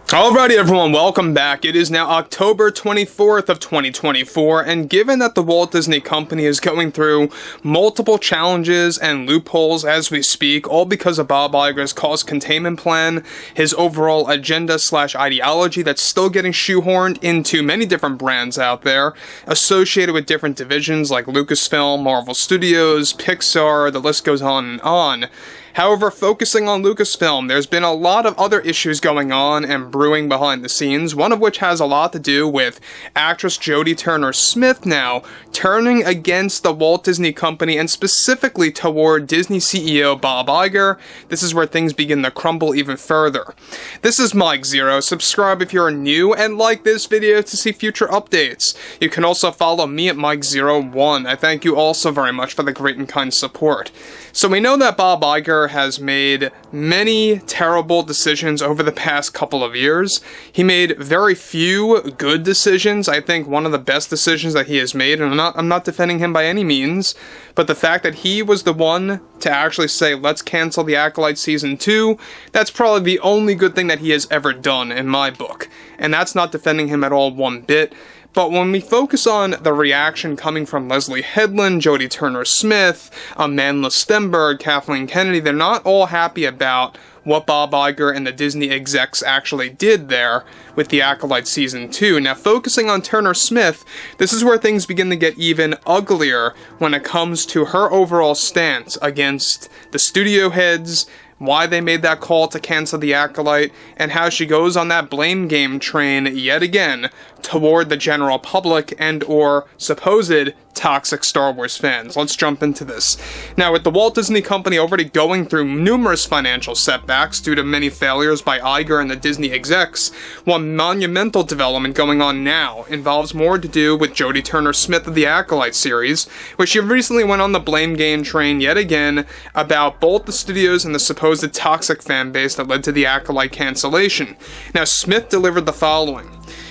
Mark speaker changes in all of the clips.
Speaker 1: Alrighty everyone, welcome back. It is now October 24th of 2024, and given that the Walt Disney Company is going through multiple challenges and loopholes as we speak, all because of Bob Iger's cost containment plan, his overall agenda/ideology that's still getting shoehorned into many different brands out there, associated with different divisions like Lucasfilm, Marvel Studios, Pixar, the list goes on and on. However, focusing on Lucasfilm, there's been a lot of other issues going on and brewing behind the scenes, one of which has a lot to do with actress Jodie Turner-Smith now turning against the Walt Disney Company and specifically toward Disney CEO Bob Iger. This is where things begin to crumble even further. This is Mike Zero. Subscribe if you're new and like this video to see future updates. You can also follow me at Mike01. I thank you all so very much for the great and kind support. So we know that Bob Iger has made many terrible decisions over the past couple of years. He made very few good decisions. I think one of the best decisions that he has made, and I'm not defending him by any means, but the fact that he was the one to actually say, let's cancel the Acolyte Season 2, that's probably the only good thing that he has ever done in my book. And that's not defending him at all one bit. But when we focus on the reaction coming from Leslye Headland, Jodie Turner-Smith, amandla Stenberg, Kathleen Kennedy, they're not all happy about what Bob Iger and the Disney execs actually did there with the Acolyte Season 2. Now, focusing on Turner-Smith, this is where things begin to get even uglier when it comes to her overall stance against the studio heads, why they made that call to cancel the Acolyte, and how she goes on that blame game train yet again toward the general public and or supposed toxic Star Wars fans. Let's jump into this. Now, with the Walt Disney Company already going through numerous financial setbacks due to many failures by Iger and the Disney execs, one monumental development going on now involves more to do with Jodie Turner-Smith of the Acolyte series, where she recently went on the blame game train yet again about both the studios and the supposed toxic fan base that led to the Acolyte cancellation. Now, Smith delivered the following: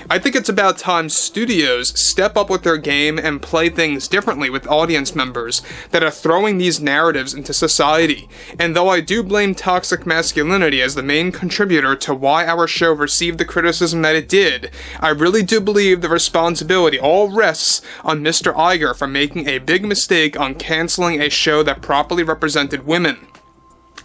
Speaker 1: I think it's about time studios step up with their game and play things differently with audience members that are throwing these narratives into society. And though I do blame toxic masculinity as the main contributor to why our show received the criticism that it did, I really do believe the responsibility all rests on Mr. Iger for making a big mistake on canceling a show that properly represented women.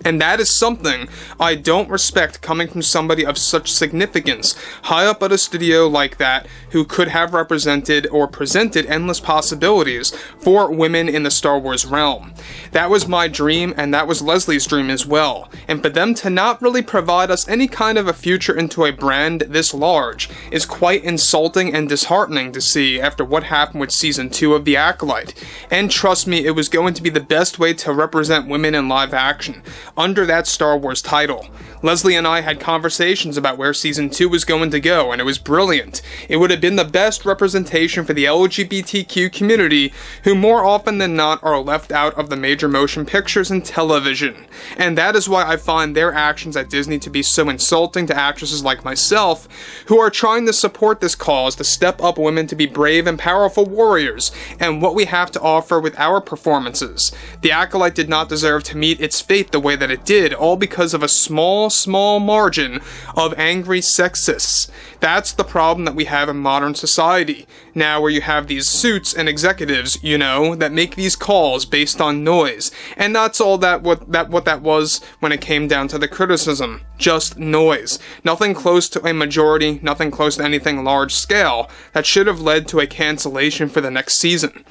Speaker 1: And that is something I don't respect coming from somebody of such significance high up at a studio like that, who could have represented or presented endless possibilities for women in the Star Wars realm. That was my dream, and that was Leslie's dream as well. And for them to not really provide us any kind of a future into a brand this large is quite insulting and disheartening to see after what happened with Season 2 of The Acolyte. And trust me, it was going to be the best way to represent women in live action under that Star Wars title. Leslye and I had conversations about where Season 2 was going to go, and it was brilliant. It would have been the best representation for the LGBTQ community, who more often than not are left out of the major motion pictures and television. And that is why I find their actions at Disney to be so insulting to actresses like myself, who are trying to support this cause to step up women to be brave and powerful warriors, and what we have to offer with our performances. The Acolyte did not deserve to meet its fate the way that it did, all because of a small margin of angry sexists. That's the problem that we have in modern society now, where you have these suits and executives, you know, that make these calls based on noise. And that's all what that was when it came down to the criticism. Just noise. Nothing close to a majority, nothing close to anything large scale that should have led to a cancellation for the next season.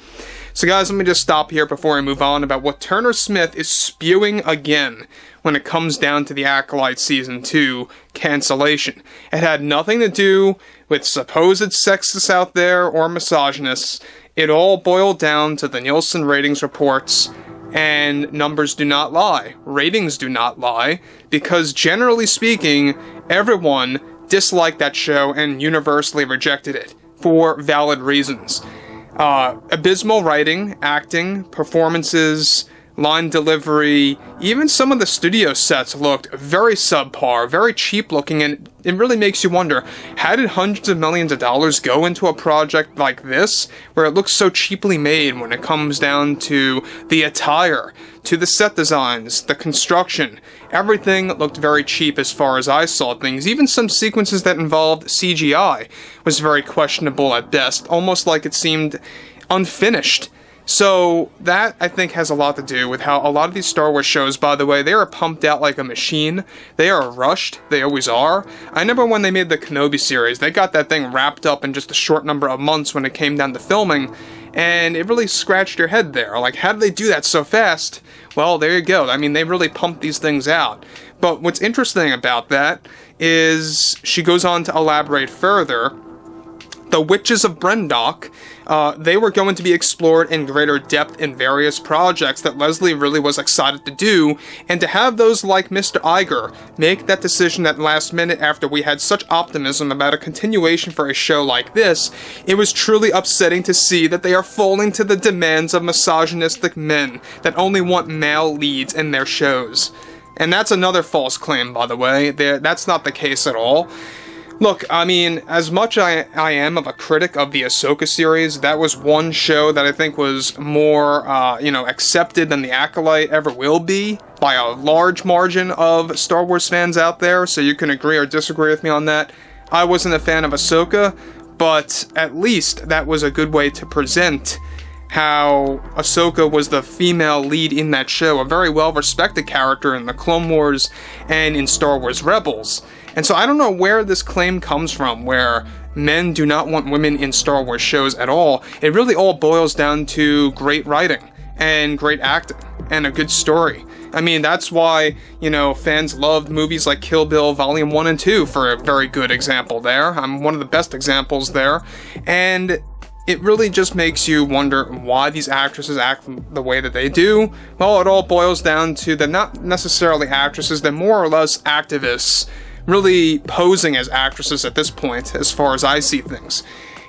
Speaker 1: So guys, let me just stop here before I move on about what Turner-Smith is spewing again when it comes down to the Acolyte Season 2 cancellation. It had nothing to do with supposed sexists out there or misogynists. It all boiled down to the Nielsen ratings reports, and numbers do not lie. Ratings do not lie, because generally speaking, everyone disliked that show and universally rejected it for valid reasons. Abysmal writing, acting, performances, line delivery, even some of the studio sets looked very subpar, very cheap looking, and it really makes you wonder, how did hundreds of millions of dollars go into a project like this, where it looks so cheaply made when it comes down to the attire, to the set designs, the construction? Everything looked very cheap as far as I saw things. Even some sequences that involved CGI was very questionable at best, almost like it seemed unfinished. So that, I think, has a lot to do with how a lot of these Star Wars shows, by the way, they are pumped out like a machine. They are rushed. They always are. I remember when they made the Kenobi series, they got that thing wrapped up in just a short number of months when it came down to filming, and it really scratched your head there. Like, how did they do that so fast? Well, there you go. I mean, they really pumped these things out. But what's interesting about that is she goes on to elaborate further. The Witches of Brendock, they were going to be explored in greater depth in various projects that Leslye really was excited to do, and to have those like Mr. Iger make that decision at last minute after we had such optimism about a continuation for a show like this, it was truly upsetting to see that they are falling to the demands of misogynistic men that only want male leads in their shows. And that's another false claim, by the way. That's not the case at all. Look, I mean, as much I am of a critic of the Ahsoka series, that was one show that I think was more, accepted than the Acolyte ever will be, by a large margin of Star Wars fans out there, so you can agree or disagree with me on that. I wasn't a fan of Ahsoka, but at least that was a good way to present how Ahsoka was the female lead in that show, a very well-respected character in the Clone Wars and in Star Wars Rebels. And so I don't know where this claim comes from, where men do not want women in Star Wars shows at all. It really all boils down to great writing and great acting and a good story. I mean, that's why, fans loved movies like Kill Bill Volume 1 and 2 for a very good example there. I'm one of the best examples there. And it really just makes you wonder why these actresses act the way that they do. Well, it all boils down to they're not necessarily actresses, they're more or less activists, really posing as actresses at this point, as far as I see things.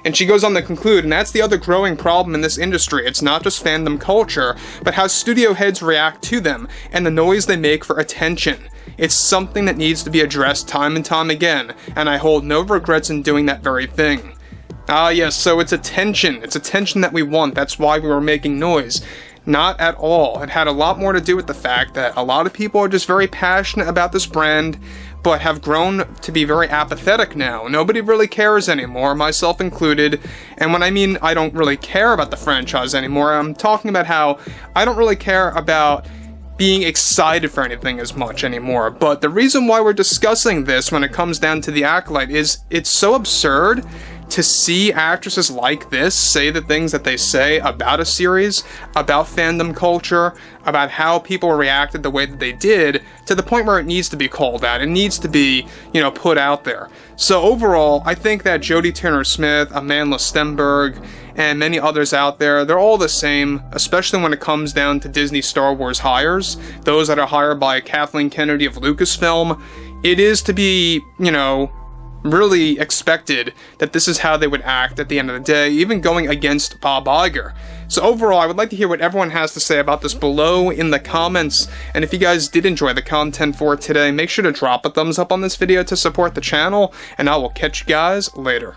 Speaker 1: And she goes on to conclude, and that's the other growing problem in this industry. It's not just fandom culture, but how studio heads react to them, and the noise they make for attention. It's something that needs to be addressed time and time again, and I hold no regrets in doing that very thing. Ah yes, so it's attention. It's attention that we want. That's why we were making noise. Not at all. It had a lot more to do with the fact that a lot of people are just very passionate about this brand, but have grown to be very apathetic now. Nobody really cares anymore, myself included. And when I mean I don't really care about the franchise anymore, I'm talking about how I don't really care about being excited for anything as much anymore. But the reason why we're discussing this when it comes down to the Acolyte is it's so absurd to see actresses like this say the things that they say about a series, about fandom culture, about how people reacted the way that they did, to the point where it needs to be called out. It needs to be, put out there. So overall, I think that Jodie Turner-Smith, Amandla Stenberg, and many others out there, they're all the same, especially when it comes down to Disney Star Wars hires. Those that are hired by Kathleen Kennedy of Lucasfilm. It is to be, really expected that this is how they would act at the end of the day, even going against Bob Iger. So overall, I would like to hear what everyone has to say about this below in the comments, and if you guys did enjoy the content for today, make sure to drop a thumbs up on this video to support the channel, and I will catch you guys later.